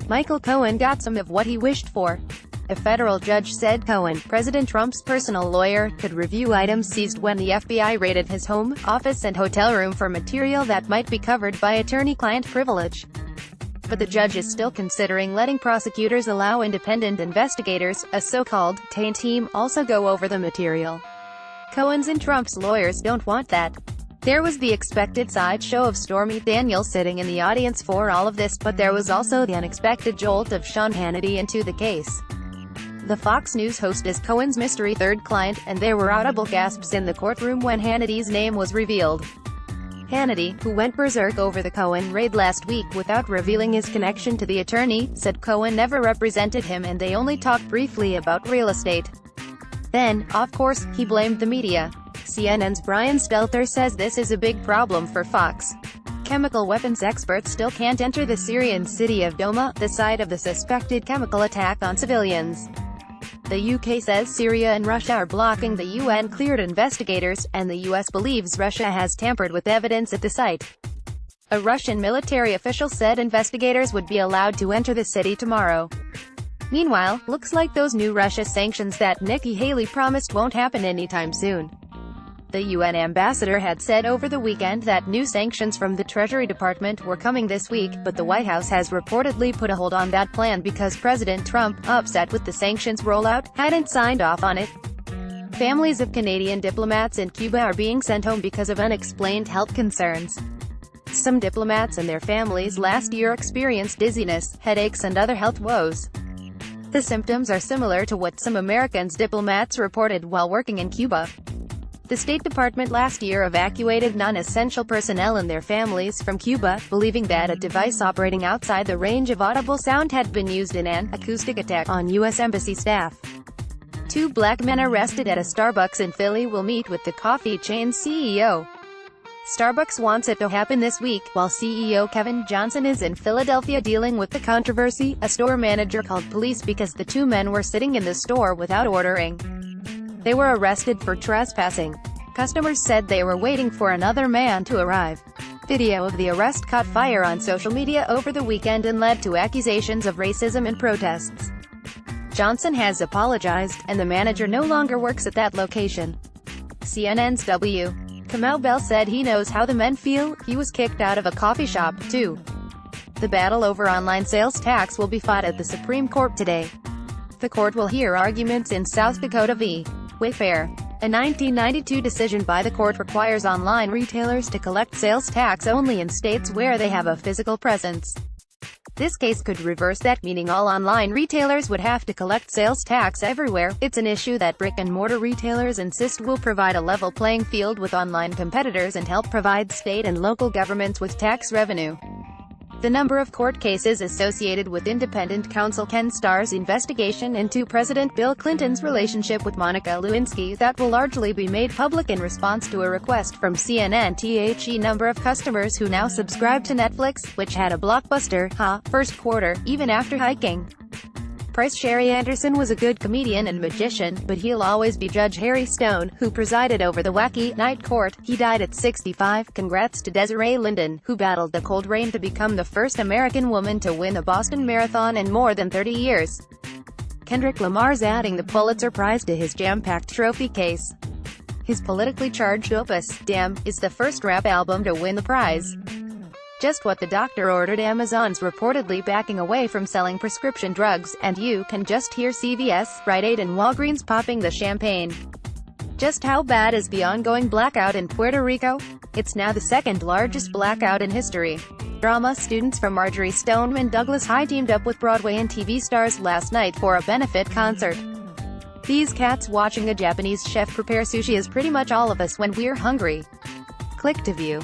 Michael Cohen got some of what he wished for. A federal judge said Cohen, President Trump's personal lawyer, could review items seized when the FBI raided his home, office and hotel room for material that might be covered by attorney-client privilege. But the judge is still considering letting prosecutors allow independent investigators, a so-called taint team, also go over the material. Cohen's and Trump's lawyers don't want that. There was the expected sideshow of Stormy Daniels sitting in the audience for all of this, but there was also the unexpected jolt of Sean Hannity into the case. The Fox News host is Cohen's mystery third client, and there were audible gasps in the courtroom when Hannity's name was revealed. Hannity, who went berserk over the Cohen raid last week without revealing his connection to the attorney, said Cohen never represented him and they only talked briefly about real estate. Then, of course, he blamed the media. CNN's Brian Stelter says this is a big problem for Fox. Chemical weapons experts still can't enter the Syrian city of Douma, the site of the suspected chemical attack on civilians. The UK says Syria and Russia are blocking the UN-cleared investigators, and the US believes Russia has tampered with evidence at the site. A Russian military official said investigators would be allowed to enter the city tomorrow. Meanwhile, looks like those new Russia sanctions that Nikki Haley promised won't happen anytime soon. The UN ambassador had said over the weekend that new sanctions from the Treasury Department were coming this week, but the White House has reportedly put a hold on that plan because President Trump, upset with the sanctions rollout, hadn't signed off on it. Families of Canadian diplomats in Cuba are being sent home because of unexplained health concerns. Some diplomats and their families last year experienced dizziness, headaches and other health woes. The symptoms are similar to what some American diplomats reported while working in Cuba. The State Department last year evacuated non-essential personnel and their families from Cuba, believing that a device operating outside the range of audible sound had been used in an acoustic attack on U.S. Embassy staff. Two black men arrested at a Starbucks in Philly will meet with the coffee chain's CEO. Starbucks wants it to happen this week, while CEO Kevin Johnson is in Philadelphia dealing with the controversy. A store manager called police because the two men were sitting in the store without ordering. They were arrested for trespassing. Customers said they were waiting for another man to arrive. Video of the arrest caught fire on social media over the weekend and led to accusations of racism and protests. Johnson has apologized, and the manager no longer works at that location. CNN's W. Kamau Bell said he knows how the men feel. He was kicked out of a coffee shop, too. The battle over online sales tax will be fought at the Supreme Court today. The court will hear arguments in South Dakota v. Wayfair. A 1992 decision by the court requires online retailers to collect sales tax only in states where they have a physical presence. This case could reverse that, meaning all online retailers would have to collect sales tax everywhere. It's an issue that brick-and-mortar retailers insist will provide a level playing field with online competitors and help provide state and local governments with tax revenue. The number of court cases associated with independent counsel Ken Starr's investigation into President Bill Clinton's relationship with Monica Lewinsky that will largely be made public in response to a request from CNN. The number of customers who now subscribe to Netflix, which had a blockbuster first quarter, even after hiking. Price Sherry Anderson was a good comedian and magician, but he'll always be Judge Harry Stone, who presided over the wacky night court. He died at 65. Congrats to Desiree Linden, who battled the cold rain to become the first American woman to win a Boston Marathon in more than 30 years. Kendrick Lamar's adding the Pulitzer Prize to his jam-packed trophy case. His politically charged opus, Damn, is the first rap album to win the prize. Just what the doctor ordered. Amazon's reportedly backing away from selling prescription drugs, and you can just hear CVS, Rite Aid and Walgreens popping the champagne. Just how bad is the ongoing blackout in Puerto Rico? It's now the second largest blackout in history. Drama students from Marjorie Stoneman Douglas High teamed up with Broadway and TV stars last night for a benefit concert. These cats watching a Japanese chef prepare sushi is pretty much all of us when we're hungry. Click to view.